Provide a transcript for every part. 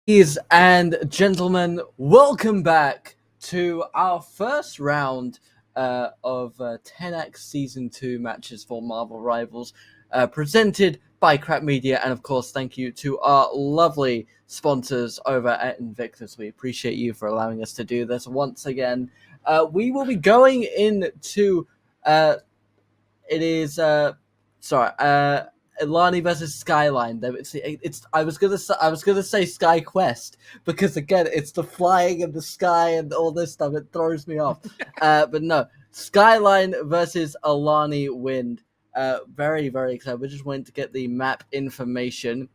Ladies and gentlemen, welcome back to our first round of Tenax Season 2 matches for Marvel Rivals, presented by Crap Media, and of course, thank you to our lovely sponsors over at Invictus. We appreciate you for allowing us to do this once again. We will be going into it is Ailani versus Skyline. I was gonna say Sky Quest because again it's the flying in the sky and all this stuff. It throws me off. But no, Skyline versus Ailaniwind. Very very excited. We're just waiting to get the map information.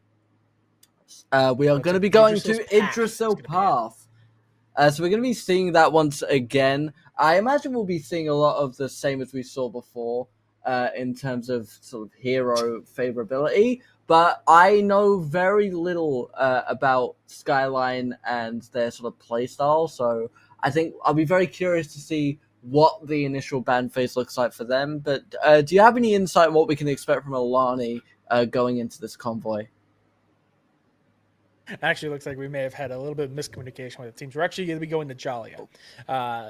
We are going to be going to Idrisil Path. So we're going to be seeing that once again. I imagine we'll be seeing a lot of the same as we saw before in terms of sort of hero favorability. But I know very little about Skyline and their sort of playstyle. So I think I'll be very curious to see what the initial ban phase looks like for them. But do you have any insight on what we can expect from Ailani going into this convoy? Actually, looks like we may have had a little bit of miscommunication with the teams. We're actually going to be going to Jalia,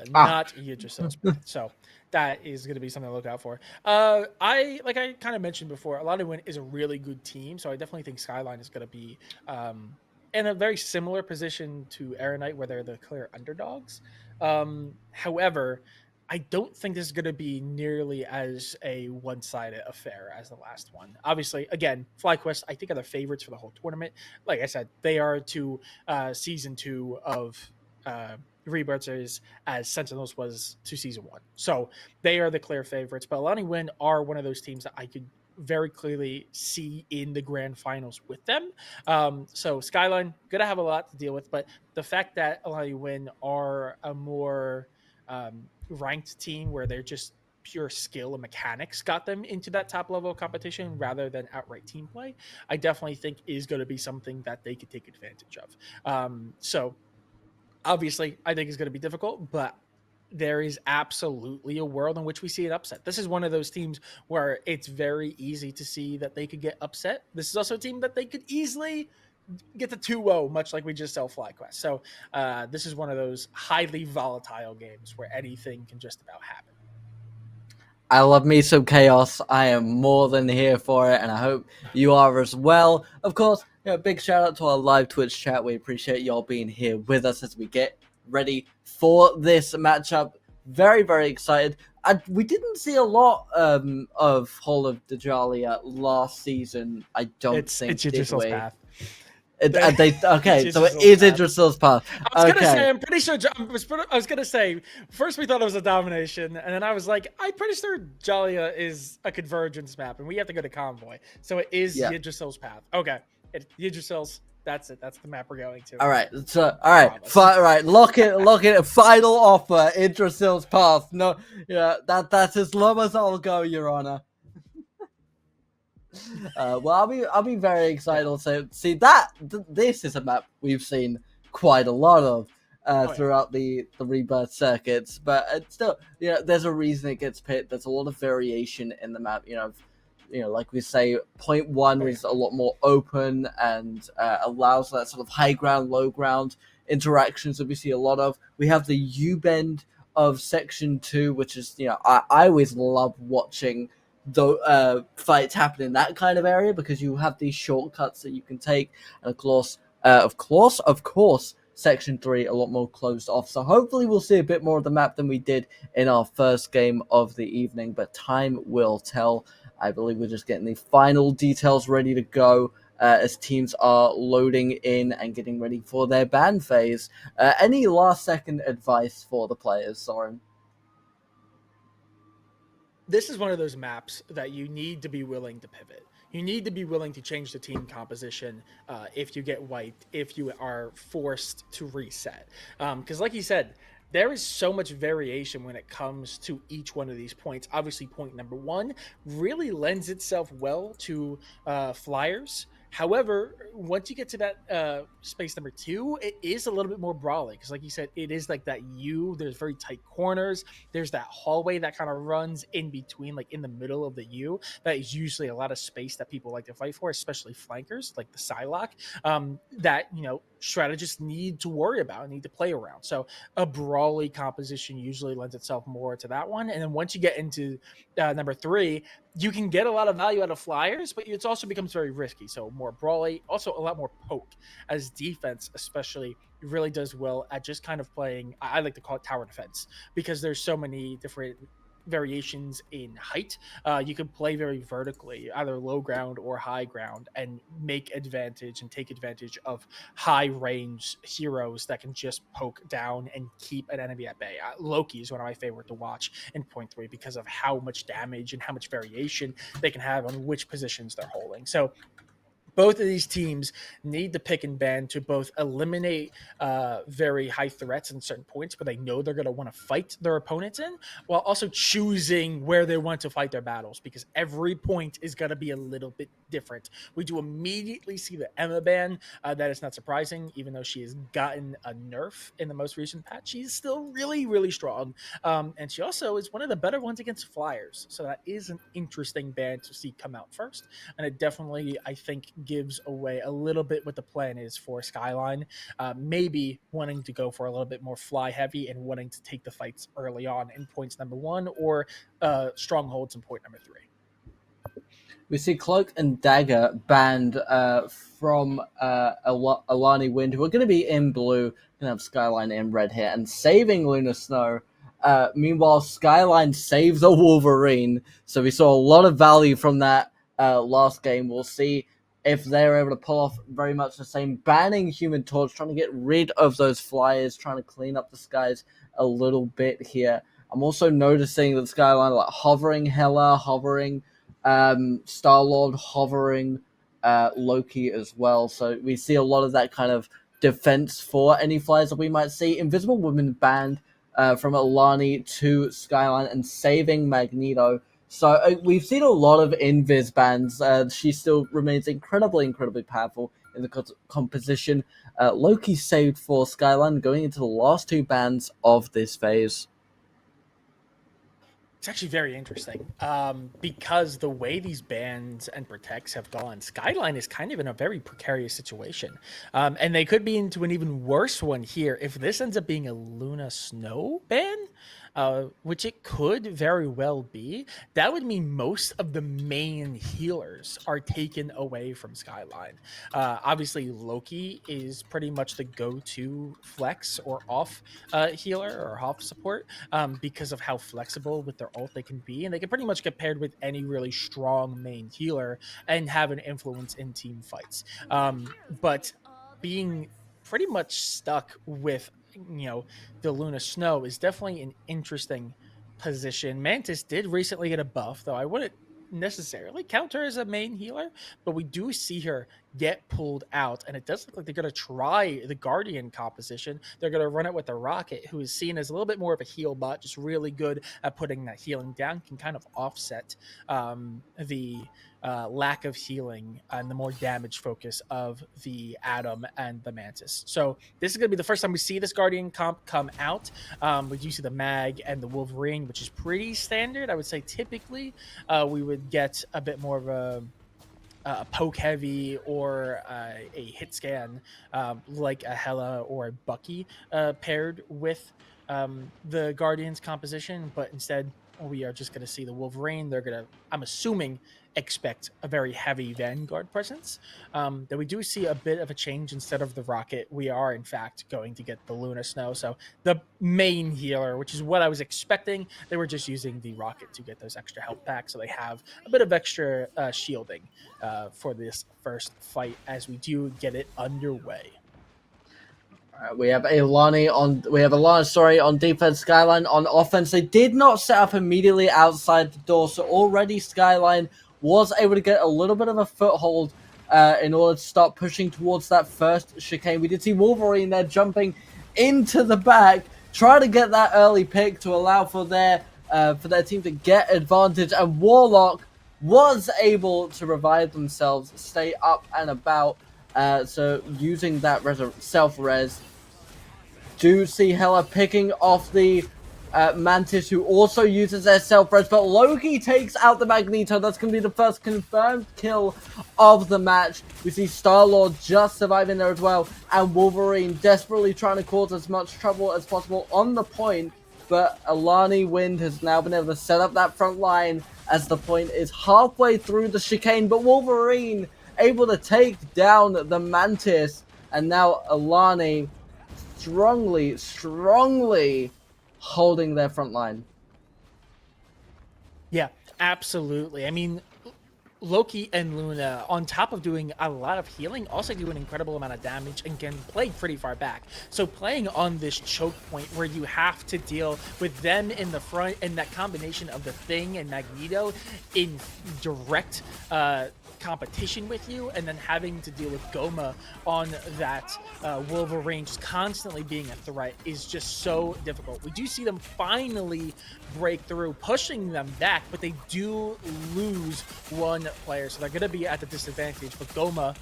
not Yggdrasil's. So that is going to be something to look out for. I kind of mentioned before, Ailaniwind is a really good team, so I definitely think Skyline is going to be in a very similar position to Aranite, where they're the clear underdogs. However, I don't think this is going to be nearly as a one-sided affair as the last one. Obviously, again, FlyQuest, I think, are the favorites for the whole tournament. Like I said, they are to Season 2 of Rebirth series as Sentinels was to Season 1. So they are the clear favorites. But Ailaniwind are one of those teams that I could very clearly see in the grand finals with them. So Skyline, going to have a lot to deal with. But the fact that Ailaniwind are a more ranked team where they're just pure skill and mechanics got them into that top level of competition rather than outright team play, I definitely think is going to be something that they could take advantage of. So obviously I think it's going to be difficult, but there is absolutely a world in which we see an upset. This is one of those teams where it's very easy to see that they could get upset. This is also a team that they could easily get the 2-0, much like we just saw FlyQuest. So this is one of those highly volatile games where anything can just about happen. I love me some chaos. I am more than here for it, and I hope you are as well. Of course, big shout out to our live Twitch chat. We appreciate y'all being here with us as we get ready for this matchup. Very, very excited. We didn't see a lot of Hall of Dajalia last season. I don't think it's Yggdrasil's path. Okay, so it is Idrisil's path. I was gonna say, I'm pretty sure. I was gonna say, first we thought it was a domination, and then I was like, I'm pretty sure Jalia is a convergence map, and we have to go to Convoy, so it is Yggdrasil's path. Okay, Yggdrasil's. That's it. That's the map we're going to. All right. So, all right. Lock it. Final offer. Yggdrasil's path. No, that's as low as I'll go, Your Honor. Well, I'll be very excited. So, see this is a map we've seen quite a lot of throughout the Rebirth circuits, but it's still, there's a reason it gets picked. There's a lot of variation in the map. Like we say, point one is a lot more open and allows that sort of high ground, low ground interactions that we see a lot of. We have the U-bend of Section 2, which is, I always love watching the fights happen in that kind of area because you have these shortcuts that you can take. And of course, Section 3 a lot more closed off. So hopefully we'll see a bit more of the map than we did in our first game of the evening, but time will tell. I believe we're just getting the final details ready to go as teams are loading in and getting ready for their ban phase. Any last-second advice for the players, Soren? This is one of those maps that you need to be willing to pivot. You need to be willing to change the team composition if you get wiped, if you are forced to reset. Because like you said, there is so much variation when it comes to each one of these points. Obviously, point number one really lends itself well to flyers. However, once you get to that space number two, it is a little bit more brawly because, like you said, it is like that U. There's very tight corners. There's that hallway that kind of runs in between, like in the middle of the U. That is usually a lot of space that people like to fight for, especially flankers like the Psylocke. That strategists need to worry about and need to play around. So a brawly composition usually lends itself more to that one. And then once you get into number 3, you can get a lot of value out of flyers, but it also becomes very risky. So more brawly, also a lot more poke, as defense especially really does well at just kind of playing, I like to call it tower defense, because there's so many different variations in height. You can play very vertically, either low ground or high ground, and make advantage and take advantage of high range heroes that can just poke down and keep an enemy at bay. Loki is one of my favorite to watch in point 3 because of how much damage and how much variation they can have on which positions they're holding. So both of these teams need to pick and ban to both eliminate very high threats in certain points where they know they're going to want to fight their opponents in, while also choosing where they want to fight their battles, because every point is going to be a little bit different. We do immediately see the Emma ban. That is not surprising, even though she has gotten a nerf in the most recent patch. She's still really, really strong. And she also is one of the better ones against flyers. So that is an interesting ban to see come out first. And it definitely, I think, gives away a little bit what the plan is for Skyline. Maybe wanting to go for a little bit more fly heavy and wanting to take the fights early on in points number 1, or strongholds in point number 3. We see Cloak and Dagger banned from Ailaniwind, who are going to be in blue, going to have Skyline in red here, and saving Lunar Snow. Meanwhile, Skyline saves a Wolverine, so we saw a lot of value from that last game. We'll see if they're able to pull off very much the same, banning Human Torch, trying to get rid of those flyers, trying to clean up the skies a little bit here. I'm also noticing that Skyline like hovering Hela, hovering Star-Lord, hovering Loki as well. So we see a lot of that kind of defense for any flyers that we might see. Invisible Woman banned from Ailani to Skyline and saving Magneto. So we've seen a lot of Invis bans. She still remains incredibly powerful in the composition. Loki saved for Skyline going into the last 2 bans of this phase. It's actually very interesting because the way these bans and protects have gone, Skyline is kind of in a very precarious situation. And they could be into an even worse one here if this ends up being a Luna Snow ban. Which it could very well be. That would mean most of the main healers are taken away from Skyline. Obviously, Loki is pretty much the go-to flex or off healer or off support because of how flexible with their ult they can be, and they can pretty much get paired with any really strong main healer and have an influence in team fights. But being pretty much stuck with the Luna Snow is definitely an interesting position. Mantis did recently get a buff, though I wouldn't necessarily count her as a main healer, but we do see her get pulled out, and it does look like they're going to try the Guardian composition. They're going to run it with the Rocket, who is seen as a little bit more of a heal bot, just really good at putting that healing down, can kind of offset the lack of healing and the more damage focus of the Atom and the Mantis. So this is going to be the first time we see this Guardian comp come out. We do see the Mag and the Wolverine, which is pretty standard. I would say typically we would get a bit more of a poke heavy or a hit scan like a Hela or a Bucky paired with the Guardians composition, but instead we are just going to see the Wolverine. They're going to, I'm assuming, expect a very heavy Vanguard presence. That we do see a bit of a change. Instead of the Rocket, we are in fact going to get the Luna Snow. So the main healer, which is what I was expecting, they were just using the Rocket to get those extra health packs, so they have a bit of extra shielding for this first fight as we do get it underway. We have Ailani on defense, Skyline on offense. They did not set up immediately outside the door, so already Skyline was able to get a little bit of a foothold in order to start pushing towards that first chicane. We did see Wolverine there jumping into the back, trying to get that early pick to allow for their team to get advantage, and Warlock was able to revive themselves, stay up and about. So using that self-res, do see Hela picking off the Mantis, who also uses their self-res, but Loki takes out the Magneto. That's going to be the first confirmed kill of the match. We see Star-Lord just surviving there as well, and Wolverine desperately trying to cause as much trouble as possible on the point, but Ailaniwind has now been able to set up that front line as the point is halfway through the chicane, but Wolverine able to take down the Mantis, and now Ailani strongly holding their front line. Yeah, absolutely. I mean, Loki and Luna, on top of doing a lot of healing, also do an incredible amount of damage and can play pretty far back. So playing on this choke point where you have to deal with them in the front and that combination of the Thing and Magneto in direct competition with you, and then having to deal with Goma on that Wolverine just constantly being a threat is just so difficult. We do see them finally break through, pushing them back, but they do lose one player, so they're going to be at the disadvantage. But Goma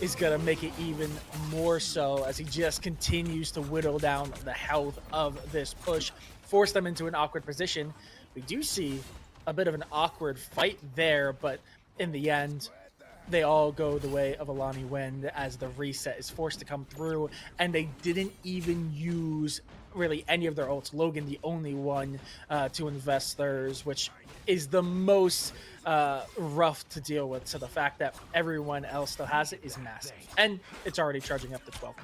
is going to make it even more so as he just continues to whittle down the health of this push, force them into an awkward position. We do see a bit of an awkward fight there, but in the end, they all go the way of Ailaniwind as the reset is forced to come through, and they didn't even use really any of their ults. Logan, the only one to invest theirs, which is the most rough to deal with. So the fact that everyone else still has it is massive, and it's already charging up to 12%.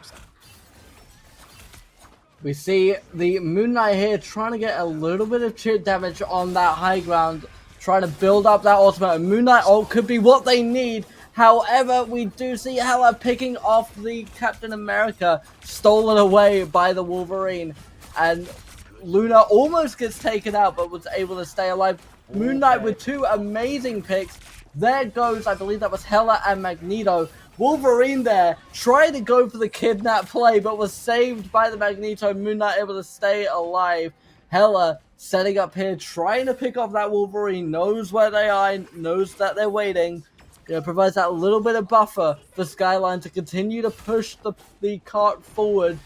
We see the Moon Knight here trying to get a little bit of chip damage on that high ground, trying to build up that ultimate. And Moon Knight ult could be what they need. However, we do see Hela picking off the Captain America, stolen away by the Wolverine. And Luna almost gets taken out, but was able to stay alive. Moon Knight with two amazing picks. There goes, I believe that was Hela and Magneto. Wolverine there, trying to go for the kidnap play, but was saved by the Magneto. Moon Knight able to stay alive. Hela setting up here, trying to pick off that Wolverine, knows where they are, knows that they're waiting. You know, provides that little bit of buffer for Skyline to continue to push the cart forward.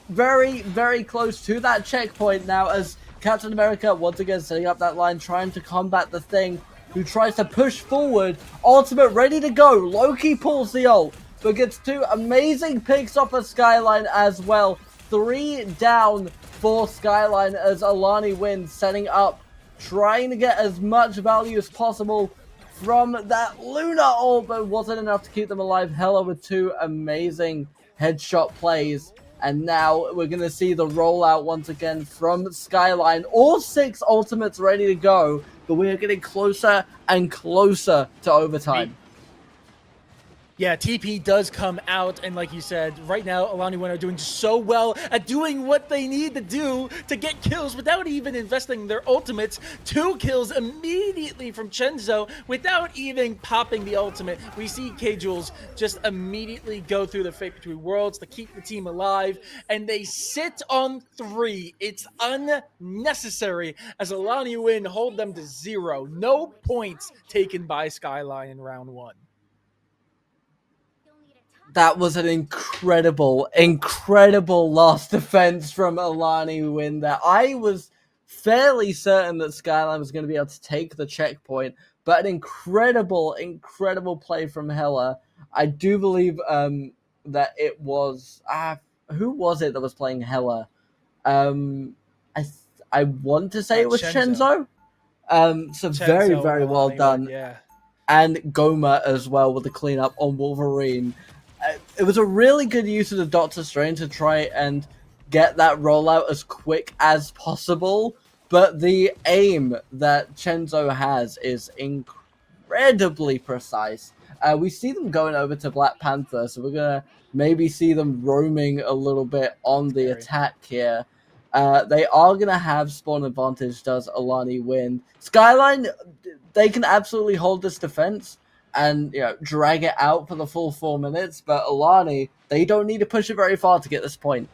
Very, very close to that checkpoint now as Captain America once again setting up that line, trying to combat the Thing, who tries to push forward. Ultimate ready to go. Loki pulls the ult, but gets two amazing picks off of Skyline as well. 3 down for Skyline as Ailaniwind setting up, trying to get as much value as possible from that Luna ult, but wasn't enough to keep them alive. Hela with 2 amazing headshot plays. And now we're going to see the rollout once again from Skyline. All 6 ultimates ready to go, but we are getting closer and closer to overtime. Yeah, TP does come out, and like you said, right now, Ailaniwind are doing so well at doing what they need to do to get kills without even investing their ultimates. 2 kills immediately from Chenzo without even popping the ultimate. We see K-Jules just immediately go through the Fate Between Worlds to keep the team alive, and they sit on 3. It's unnecessary as Ailaniwind hold them to 0. No points taken by Skyline in round 1. That was an incredible last defense from Ailaniwind there. I was fairly certain that Skyline was going to be able to take the checkpoint, but an incredible play from Hela. I do believe that it was... who was it that was playing Hela? I want to say it was Chenzo. So Chenzo, very well done. Yeah. And Goma as well with the cleanup on Wolverine. It was a really good use of the Doctor Strange to try and get that rollout as quick as possible, but the aim that Chenzo has is incredibly precise. We see them going over to Black Panther, so we're going to maybe see them roaming a little bit on the attack here. They are going to have spawn advantage, does Ailaniwind. Skyline, they can absolutely hold this defense and, you know, drag it out for the full 4 minutes, but Ailani, they don't need to push it very far to get this point.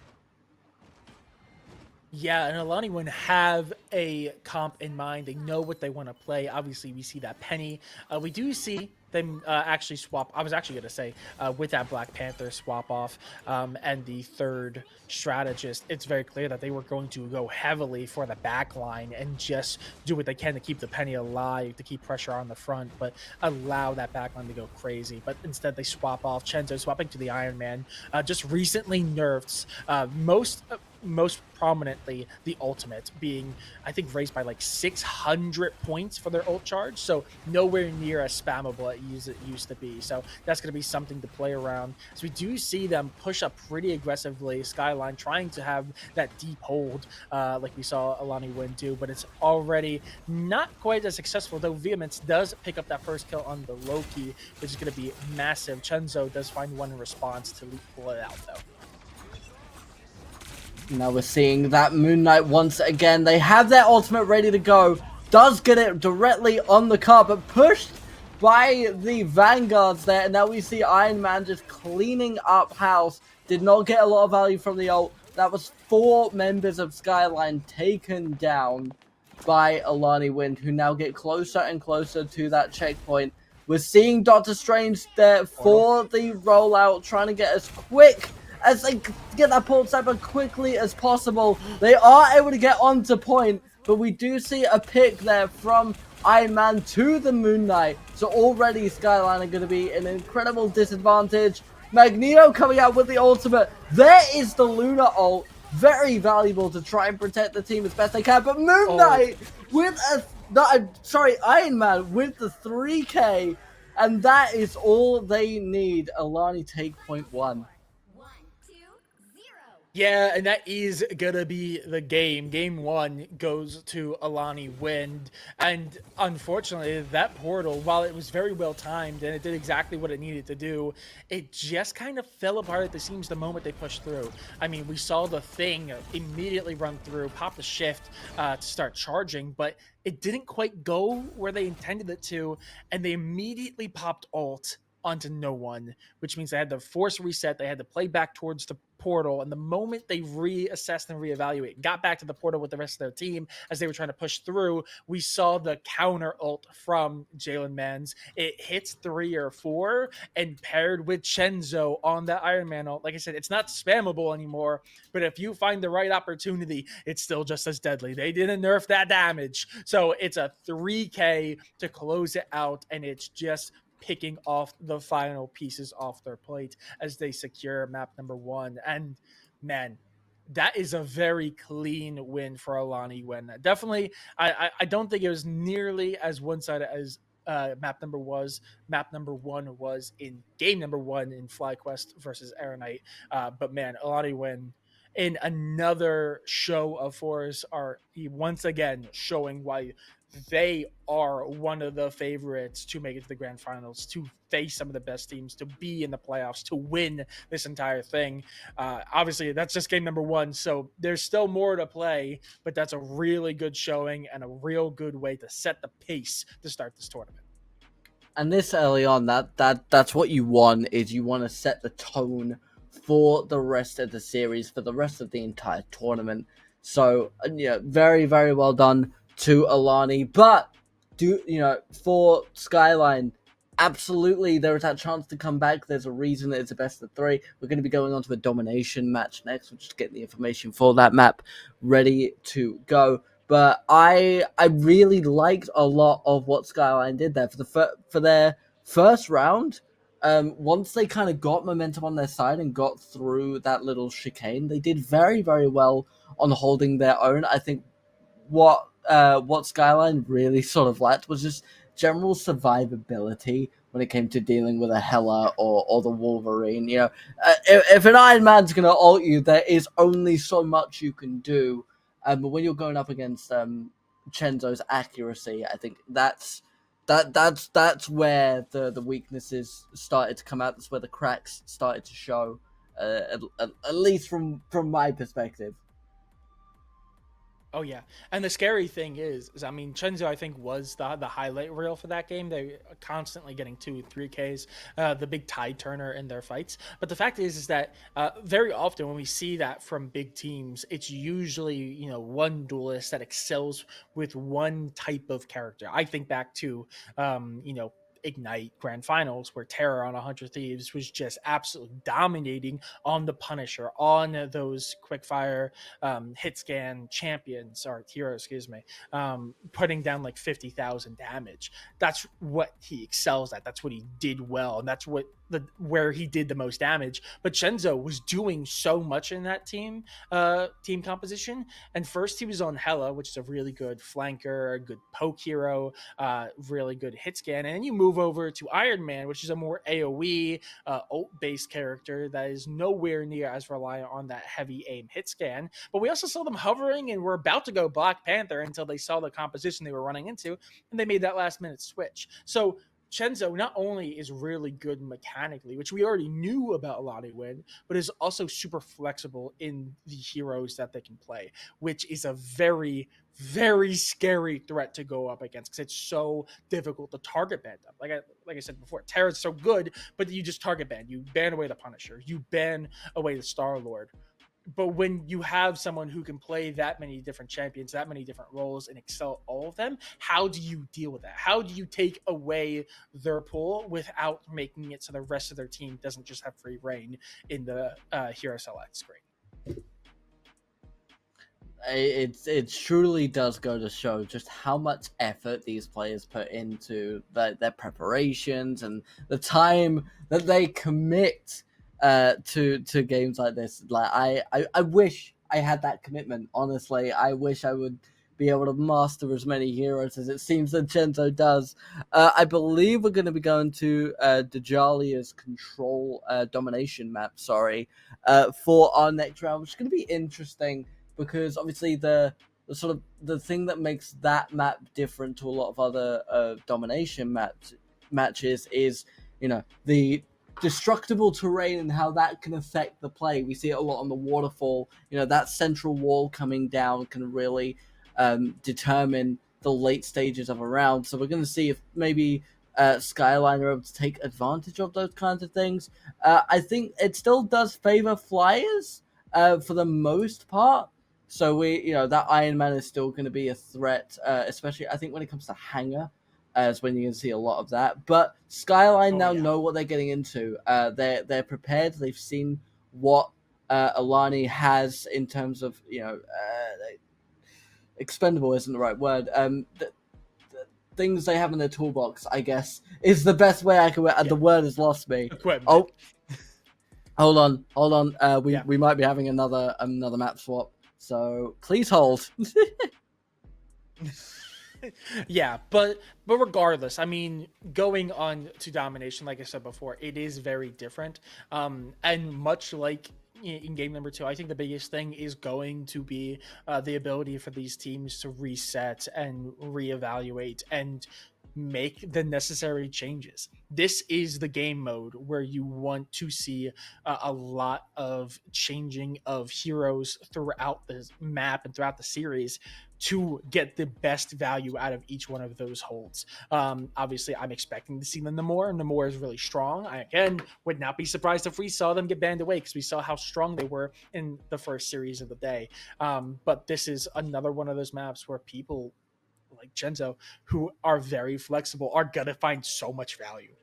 Yeah, and Ailaniwind have a comp in mind. They know what they want to play. Obviously, we see that Penny. We do see them actually swap. I was actually going to say with that Black Panther swap off and the third strategist, it's very clear that they were going to go heavily for the back line and just do what they can to keep the Penny alive, to keep pressure on the front, but allow that back line to go crazy. But instead, they swap off. Chenzo swapping to the Iron Man. Just recently nerfs most prominently the ultimate, being I think raised by like 600 points for their ult charge, so nowhere near as spammable as it used to be. So that's going to be something to play around. So we do see them push up pretty aggressively, Skyline trying to have that deep hold like we saw Ailaniwind do, but it's already not quite as successful, though Vehemence does pick up that first kill on the Loki, which is going to be massive. Chenzo does find one in response to pull it out, though. Now we're seeing that Moon Knight once again. They have their ultimate ready to go. Does get it directly on the car, but pushed by the Vanguards there. And now we see Iron Man just cleaning up house. Did not get a lot of value from the ult. That was 4 members of Skyline taken down by Ailaniwind, who now get closer and closer to that checkpoint. We're seeing Doctor Strange there for the rollout, trying to get as quick as they get that port sniper quickly as possible. They are able to get onto point, but we do see a pick there from Iron Man to the Moon Knight. So already Skyline are going to be an incredible disadvantage. Magneto coming out with the ultimate. There is the Lunar ult. Very valuable to try and protect the team as best they can. But Moon Knight with Iron Man with the 3K. And that is all they need. Ailani take point 1. Yeah, and that is gonna be the game. Game 1 goes to Ailaniwind, and unfortunately, that portal, while it was very well timed and it did exactly what it needed to do, it just kind of fell apart at the seams the moment they pushed through. I mean, we saw the thing immediately run through, pop the shift to start charging, but it didn't quite go where they intended it to, and they immediately popped ult onto no one, which means they had to force reset. They had to play back towards the portal, and the moment they reassessed and reevaluate, got back to the portal with the rest of their team as they were trying to push through, we saw the counter ult from Jalen Mans. It hits 3 or 4, and paired with Chenzo on that Iron Man ult, like I said, it's not spammable anymore, but if you find the right opportunity, it's still just as deadly. They didn't nerf that damage, so it's a 3K to close it out, and it's just picking off the final pieces off their plate as they secure map number 1. And man, that is a very clean win for Ailaniwind. Definitely, I don't think it was nearly as one-sided as map number 1 was in game number 1 in FlyQuest versus Aeronite. But man, Ailaniwind in another show of force are once again showing why they are one of the favorites to make it to the grand finals, to face some of the best teams, to be in the playoffs, to win this entire thing. Obviously, that's just game number 1, so there's still more to play, but that's a really good showing and a real good way to set the pace to start this tournament. And this early on, that's what you want, is you want to set the tone for the rest of the series, for the rest of the entire tournament. So, yeah, very, very well done to Ailani. But, for Skyline, absolutely, there is that chance to come back. There's a reason that it's a best of 3. We're going to be going on to a domination match next. We'll just get the information for that map ready to go. But I really liked a lot of what Skyline did there for their first round. Once they kind of got momentum on their side and got through that little chicane, they did very, very well on holding their own. I think what Skyline really sort of lacked was just general survivability when it came to dealing with a Hela or the Wolverine. If an Iron Man's gonna ult you, there is only so much you can do. But when you're going up against Chenzo's accuracy, I think that's where the weaknesses started to come out. That's where the cracks started to show, at least from my perspective. Oh yeah, and the scary thing is I mean, Chenzo I think was the highlight reel for that game. They are constantly getting 2, 3Ks, the big tide turner in their fights. But the fact is that very often when we see that from big teams, it's usually one duelist that excels with one type of character. I think back to Ignite Grand Finals, where Terra on 100 Thieves was just absolutely dominating on the Punisher, on those quickfire hit scan champions or heroes, excuse me, putting down like 50,000 damage. That's what he excels at. That's what he did well, and that's where he did the most damage. But Chenzo was doing so much in that team composition. And first he was on Hela, which is a really good flanker, a good poke hero, really good hit scan. And then you move over to Iron Man, which is a more AoE ult-based character that is nowhere near as reliant on that heavy aim hit scan. But we also saw them hovering and were about to go Black Panther until they saw the composition they were running into, and they made that last minute switch. So Chenzo not only is really good mechanically, which we already knew about Ailaniwind, but is also super flexible in the heroes that they can play, which is a very, very scary threat to go up against because it's so difficult to target ban them. Like I said before, Terra's so good, but you just target ban. You ban away the Punisher. You ban away the Star-Lord. But when you have someone who can play that many different champions, that many different roles, and excel all of them, how do you deal with that? How do you take away their pull without making it so the rest of their team doesn't just have free reign in the hero select screen? It truly does go to show just how much effort these players put into their preparations and the time that they commit to games like this. Like I wish I had that commitment. Honestly, I wish I would be able to master as many heroes as it seems that Chenzo does. I believe we're going to be going to Dejalia's control domination map. For our next round, which is going to be interesting because obviously the sort of the thing that makes that map different to a lot of other domination matches is, you know, the destructible terrain and how that can affect the play. We see it a lot on the waterfall. You know, that central wall coming down can really determine the late stages of a round. So we're going to see if maybe Skyline are able to take advantage of those kinds of things. I think it still does favor flyers for the most part. So that Iron Man is still going to be a threat, especially I think when it comes to Hangar. Is when you can see a lot of that. But Skyline know what they're getting into. They're prepared. They've seen what Ailani has in terms of, expendable isn't the right word. The things they have in their toolbox, I guess, is the best way I can. The word has lost me. Equipment. Oh, hold on. We might be having another map swap. So please hold. Yeah, but regardless, I mean, going on to domination, like I said before, it is very different. And much like in game number 2, I think the biggest thing is going to be the ability for these teams to reset and reevaluate and make the necessary changes. This is the game mode where you want to see a lot of changing of heroes throughout the map and throughout the series to get the best value out of each one of those holds. Obviously, I'm expecting to see the Namor, and Namor is really strong. I, again, would not be surprised if we saw them get banned away because we saw how strong they were in the first series of the day. But this is another one of those maps where people like Chenzo, who are very flexible, are going to find so much value.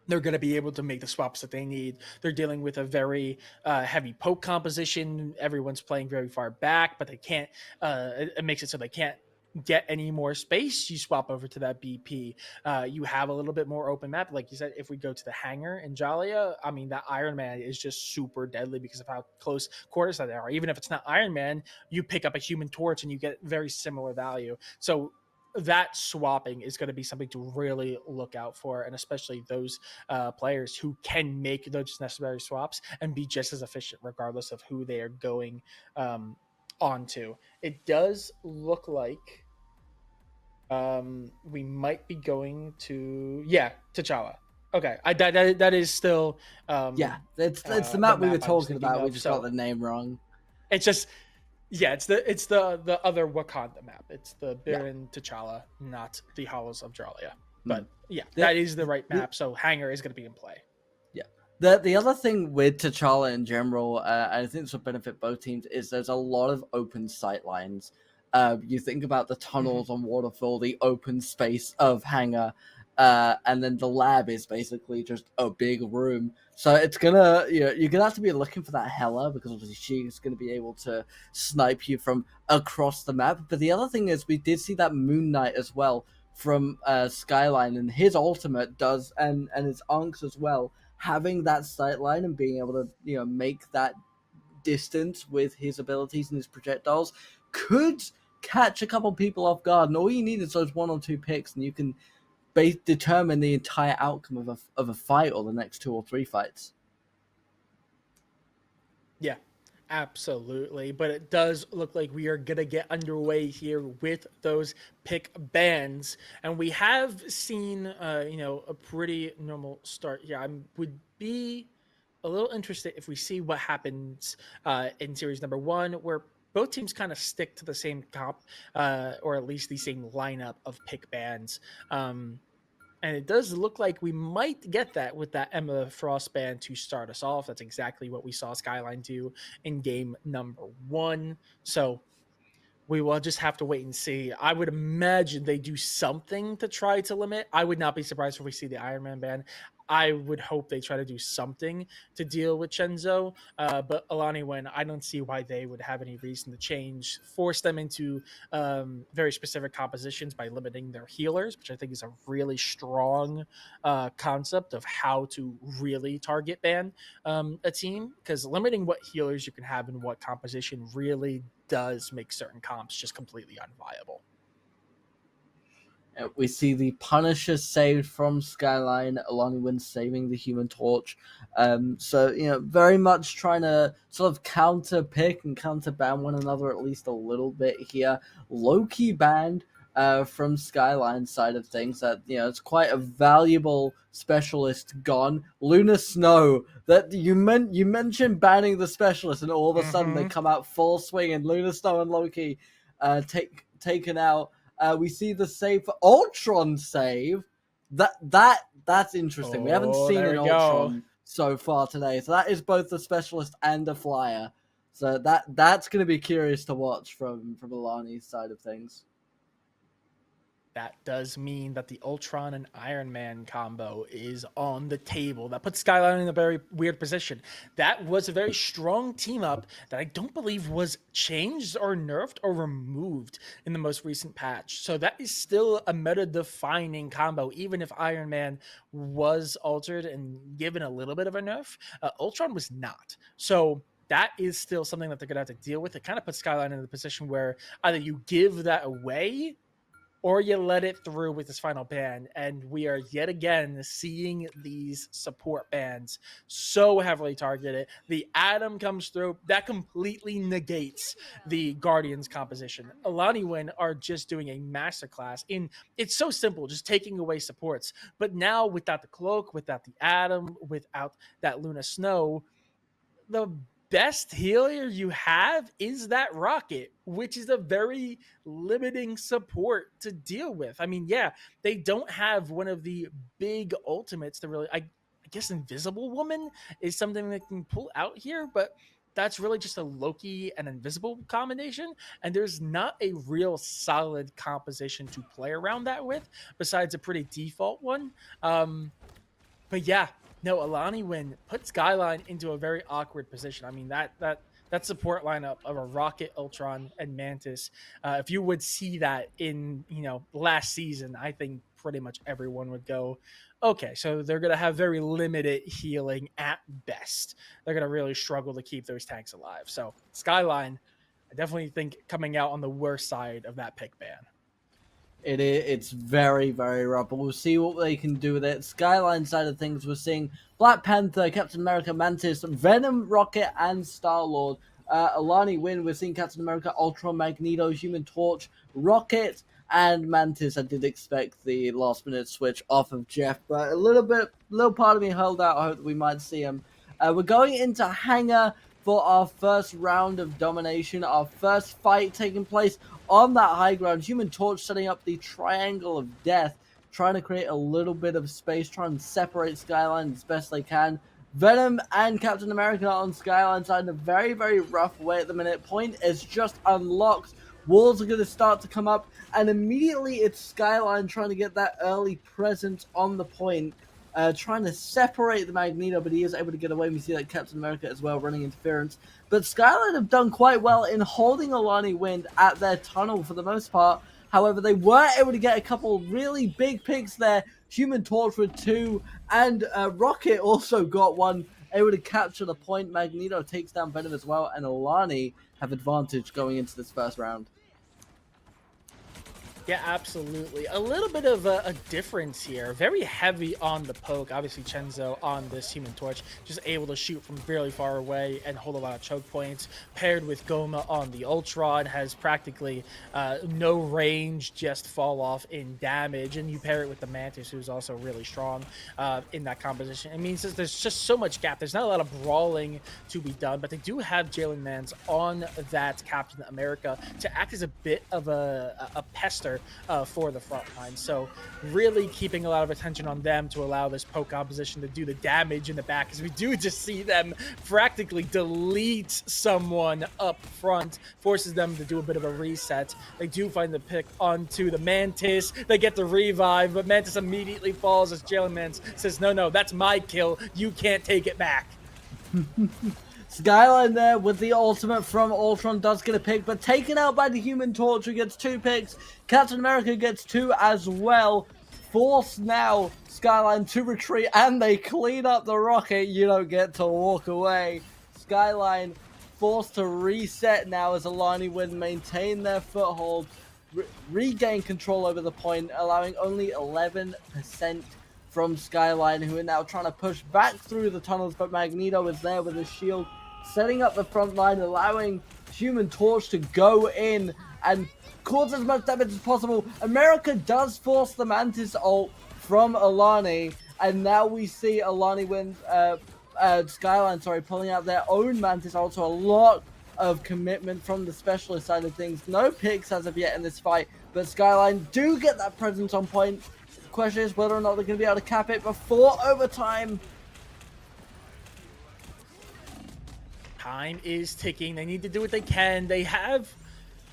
They're going to be able to make the swaps that they need. They're dealing with a very heavy poke composition. Everyone's playing very far back, but they can't. It makes it so they can't get any more space. You swap over to that BP. You have a little bit more open map. Like you said, if we go to the hangar in Jalia, I mean, that Iron Man is just super deadly because of how close quarters that they are. Even if it's not Iron Man, you pick up a Human Torch and you get very similar value. So that swapping is going to be something to really look out for, and especially those players who can make those necessary swaps and be just as efficient regardless of who they are going onto. It does look like we might be going to T'Challa. Okay, that is still it's the map we were talking about. We just got the name wrong. It's just it's the other Wakanda map. It's the Baron T'Challa, not the Hollows of Jalia. But that is the right map. So Hangar is going to be in play. Yeah. The other thing with T'Challa in general, I think this will benefit both teams, is there's a lot of open sight lines. You think about the tunnels on Waterfall, the open space of Hangar. and then the lab is basically just a big room. So it's gonna, you're gonna have to be looking for that Hela, because obviously she's gonna be able to snipe you from across the map. But the other thing is, we did see that Moon Knight as well from Skyline, and his ultimate does, and his Unks as well, having that sight line and being able to make that distance with his abilities and his projectiles could catch a couple people off guard. And all you need is those 1 or 2 picks, and you can determine the entire outcome of a fight, or the next 2 or 3 fights. Yeah, absolutely. But it does look like we are going to get underway here with those pick bans. And we have seen, a pretty normal start here. I would be a little interested if we see what happens in series number 1, where both teams kind of stick to the same comp, or at least the same lineup of pick bans. And it does look like we might get that with that Emma Frost band to start us off. That's exactly what we saw Skyline do in game number 1. So we will just have to wait and see. I would imagine they do something to try to limit. I would not be surprised if we see the Iron Man ban. I would hope they try to do something to deal with Chenzo. But Ailaniwind, I don't see why they would have any reason to force them into very specific compositions by limiting their healers, which I think is a really strong concept of how to really target ban a team. Because limiting what healers you can have in what composition really does make certain comps just completely unviable. We see the Punisher saved from Skyline, Ailaniwind saving the Human Torch. So, very much trying to sort of counter pick and counter ban one another at least a little bit here. Low-key banned from Skyline's side of things. That it's quite a valuable specialist gone. Luna Snow. That you mentioned banning the specialist, and all of a sudden they come out full swing, and Luna Snow and Loki taken out. We see the save for Ultron save. That's interesting. We haven't seen an Ultron so far today. So that is both a specialist and a flyer. So that's going to be curious to watch from Ailani's side of things. That does mean that the Ultron and Iron Man combo is on the table. That puts Skyline in a very weird position. That was a very strong team up that I don't believe was changed or nerfed or removed in the most recent patch. So that is still a meta-defining combo, even if Iron Man was altered and given a little bit of a nerf. Ultron was not. So that is still something that they're going to have to deal with. It kind of puts Skyline in the position where either you give that away or you let it through with this final ban. And we are yet again seeing these support bans so heavily targeted. The Atom comes through. That completely negates the Guardians composition. Ailaniwind are just doing a masterclass in, it's so simple, just taking away supports. But now without the Cloak, without the Atom, without that Luna Snow, the best healer you have is that Rocket, which is a very limiting support to deal with. I mean, yeah, they don't have one of the big ultimates to really, I guess Invisible Woman is something that can pull out here, but that's really just a Loki and Invisible combination, and there's not a real solid composition to play around that with, besides a pretty default one. But yeah, no, Ailaniwind put Skyline into a very awkward position. I mean, that support lineup of a Rocket, Ultron, and Mantis, if you would see that in, last season, I think pretty much everyone would go, okay, so they're going to have very limited healing at best. They're going to really struggle to keep those tanks alive. So Skyline, I definitely think coming out on the worst side of that pick ban. It's very, very rough, but we'll see what they can do with it. Skyline side of things, we're seeing Black Panther, Captain America, Mantis, Venom, Rocket, and Star-Lord. Ailaniwind, we're seeing Captain America, Ultron, Magneto, Human Torch, Rocket, and Mantis. I did expect the last-minute switch off of Jeff, but a little part of me held out hope that we might see him. We're going into Hangar for our first round of domination, our first fight taking place on that high ground. Human Torch setting up the Triangle of Death, trying to create a little bit of space, trying to separate Skyline as best they can. Venom and Captain America on Skyline side in a very, very rough way at the minute. Point is just unlocked Walls are going to start to come up, and immediately it's Skyline trying to get that early presence on the point, trying to separate the Magneto, but he is able to get away. We see that Captain America as well running interference. But Skyline have done quite well in holding Ailaniwind at their tunnel for the most part. However, they were able to get a couple really big picks there. Human Torch with 2, and Rocket also got 1, able to capture the point. Magneto takes down Venom as well, and Ailani have advantage going into this first round. Yeah, absolutely. A little bit of a difference here. Very heavy on the poke. Obviously, Chenzo on this Human Torch, just able to shoot from really far away and hold a lot of choke points. Paired with Goma on the Ultron, has practically no range, just fall off in damage. And you pair it with the Mantis, who's also really strong in that composition. It means that there's just so much gap. There's not a lot of brawling to be done, but they do have Jalen Mans on that Captain America to act as a bit of a pester for the front line. So really keeping a lot of attention on them to allow this poke composition to do the damage in the back, because we do just see them practically delete someone up front, forces them to do a bit of a reset. They do find the pick onto the Mantis. They get the revive, but Mantis immediately falls as Jalen Mans says, no, that's my kill. You can't take it back. Skyline there with the ultimate from Ultron does get a pick, but taken out by the Human Torch, who gets 2 picks. Captain America gets 2 as well. Force now Skyline to retreat, and they clean up the Rocket. You don't get to walk away. Skyline forced to reset now as Ailaniwind maintain their foothold, regain control over the point, allowing only 11% from Skyline, who are now trying to push back through the tunnels, but Magneto is there with his shield, setting up the front line, allowing Human Torch to go in and cause as much damage as possible. America does force the Mantis ult from Ailani, and now we see Ailaniwind, Skyline, pulling out their own Mantis ult, so a lot of commitment from the specialist side of things. No picks as of yet in this fight, but Skyline do get that presence on point. The question is whether or not they're going to be able to cap it before overtime. Time is ticking. They need to do what they can. They have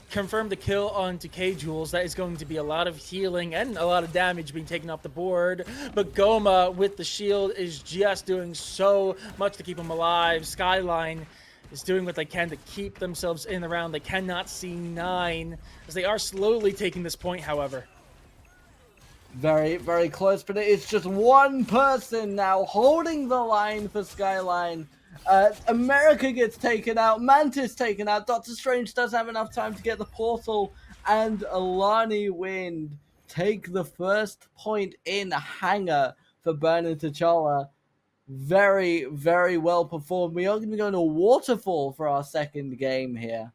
confirmed the kill on Decay Jules. That is going to be a lot of healing and a lot of damage being taken off the board. But Goma with the shield is just doing so much to keep him alive. Skyline is doing what they can to keep themselves in the round. They cannot see 9 as they are slowly taking this point, however. Very, very close, but it is just one person now holding the line for Skyline. America gets taken out, Mantis taken out, Doctor Strange doesn't have enough time to get the portal, and Ailaniwind take the first point in Hangar for Burn and T'Challa. Very, very well performed. We are going to be going to a waterfall for our second game here.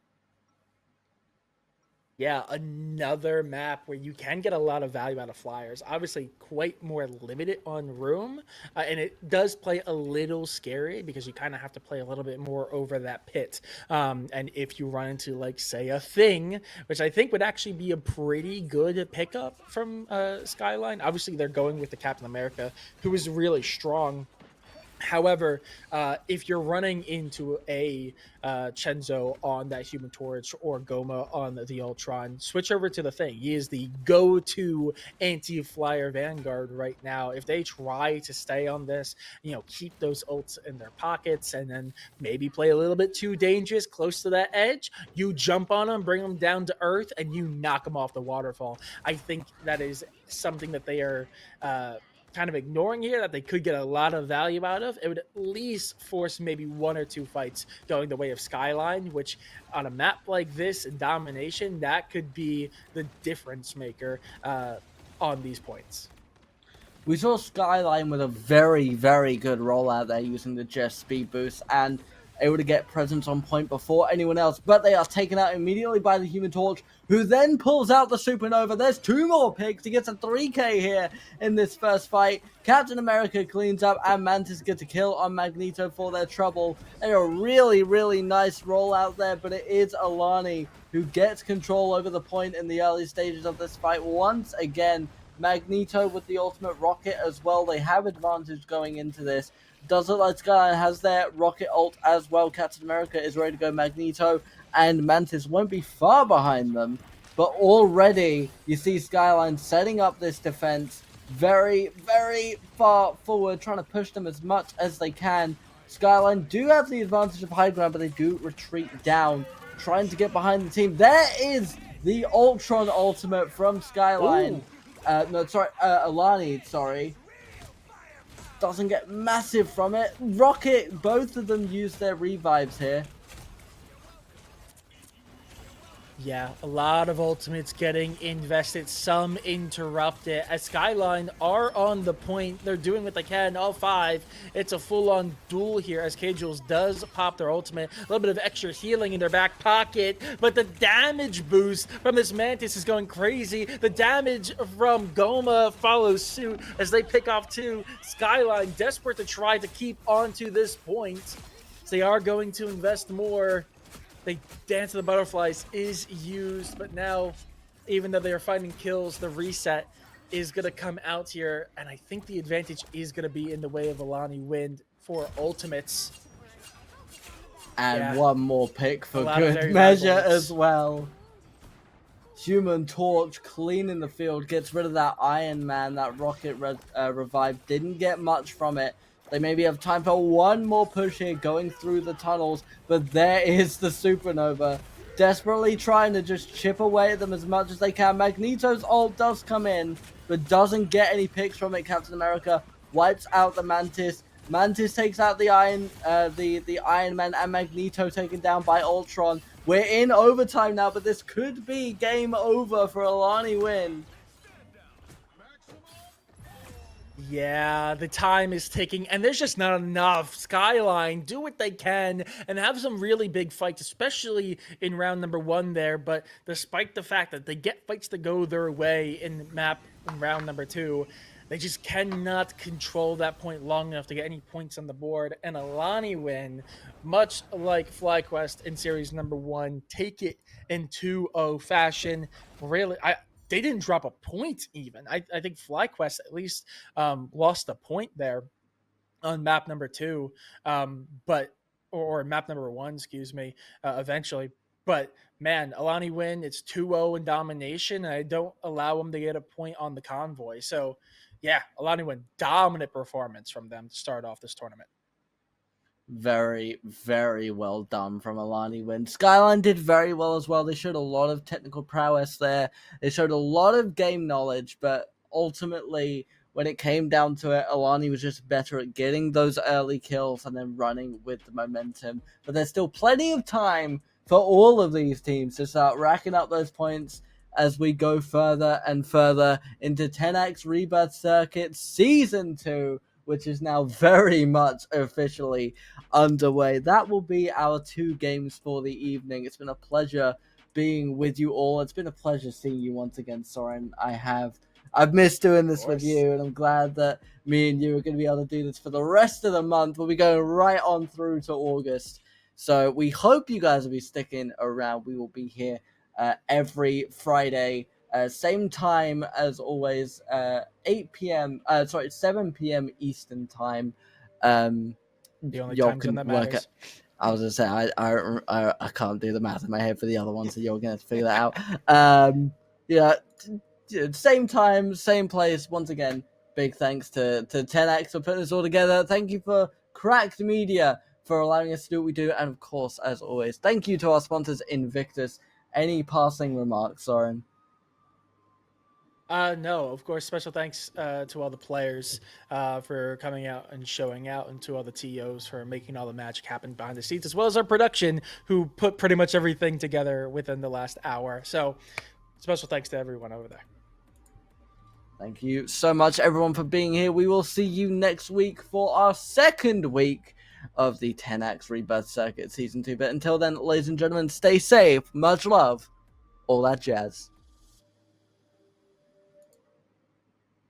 Yeah, another map where you can get a lot of value out of flyers. Obviously, quite more limited on room, and it does play a little scary because you kind of have to play a little bit more over that pit. And if you run into, like, say, a Thing, which I think would actually be a pretty good pickup from Skyline. Obviously, they're going with the Captain America, who is really strong. However, if you're running into a Chenzo on that Human Torch or Goma on the Ultron, switch over to the Thing. He is the go-to anti-flyer vanguard right now. If they try to stay on this, keep those ults in their pockets and then maybe play a little bit too dangerous close to that edge, you jump on them, bring them down to earth, and you knock them off the waterfall. I think that is something that they are kind of ignoring here, that they could get a lot of value out of. It would at least force maybe 1 or 2 fights going the way of Skyline, which on a map like this in domination, that could be the difference maker on these points. We saw Skyline with a very, very good rollout there using the Just speed boost and able to get presence on point before anyone else, but they are taken out immediately by the Human Torch, who then pulls out the Supernova. There's 2 more picks. He gets a 3k here in this first fight. Captain America cleans up, and Mantis gets a kill on Magneto for their trouble. They are really, really nice rollout there, but it is Ailani who gets control over the point in the early stages of this fight. Once again, Magneto with the ultimate rocket as well. They have advantage going into this. Does look like Skyline has their rocket ult as well. Captain America is ready to go. Magneto and Mantis won't be far behind them, but already you see Skyline setting up this defense very, very far forward, trying to push them as much as they can. Skyline do have the advantage of high ground, but they do retreat down, trying to get behind the team. There is the Ultron ultimate from Skyline. Ailani, sorry. Doesn't get massive from it. Rocket, both of them use their revives here. Yeah, a lot of ultimates getting invested, some interrupted. As Skyline are on the point, they're doing what they can, all 5. It's a full-on duel here as K-Jules does pop their ultimate. A little bit of extra healing in their back pocket, but the damage boost from this Mantis is going crazy. The damage from Goma follows suit as they pick off 2. Skyline desperate to try to keep onto this point. So they are going to invest more. They Dance of the Butterflies is used, but now, even though they are finding kills, the reset is going to come out here, and I think the advantage is going to be in the way of Ailaniwind for ultimates. And one more pick for good measure as well. Human Torch cleaning the field, gets rid of that Iron Man, that rocket revive. Didn't get much from it. They maybe have time for one more push here going through the tunnels, but there is the Supernova. Desperately trying to just chip away at them as much as they can. Magneto's ult does come in, but doesn't get any picks from it. Captain America wipes out the Mantis. Mantis takes out the Iron Man, and Magneto taken down by Ultron. We're in overtime now, but this could be game over for Ailaniwind. Yeah, the time is ticking, and there's just not enough. Skyline do what they can and have some really big fights, especially in round number 1 there. But despite the fact that they get fights to go their way in round number 2, they just cannot control that point long enough to get any points on the board. And Ailaniwind, much like FlyQuest in series number 1, take it in 2-0 fashion. Really, they didn't drop a point even. I think FlyQuest at least lost a point there on map number 2, or map number 1, excuse me, eventually. But man, Ailaniwind, it's 2-0 in domination, and I don't allow them to get a point on the convoy. So yeah, Ailaniwind, dominant performance from them to start off this tournament. Very, very well done from Ailaniwind. Skyline did very well as well. They showed a lot of technical prowess there. They showed a lot of game knowledge, but ultimately, when it came down to it, Ailani was just better at getting those early kills and then running with the momentum. But there's still plenty of time for all of these teams to start racking up those points as we go further and further into Tenax Rebirth Circuit Season 2, which is now very much officially underway. That will be our 2 games for the evening. It's been a pleasure being with you all. It's been a pleasure seeing you once again, Soren. I've missed doing this with you, and I'm glad that me and you are going to be able to do this for the rest of the month. We'll be going right on through to August. So we hope you guys will be sticking around. We will be here every Friday, same time as always, 7 p.m. Eastern time. The only time zone that matters. I was gonna say I can't do the math in my head for the other one, so you're gonna have to figure that out. Same time, same place. Once again, big thanks to Tenax for putting this all together. Thank you for Cracked Media for allowing us to do what we do, and of course, as always, thank you to our sponsors Invictus. Any passing remarks, Soren? No, of course, special thanks to all the players for coming out and showing out, and to all the TOs for making all the magic happen behind the scenes, as well as our production, who put pretty much everything together within the last hour. So special thanks to everyone over there. Thank you so much, everyone, for being here. We will see you next week for our 2nd week of the Tenax Rebirth Circuit Season 2. But until then, ladies and gentlemen, stay safe, much love, all that jazz.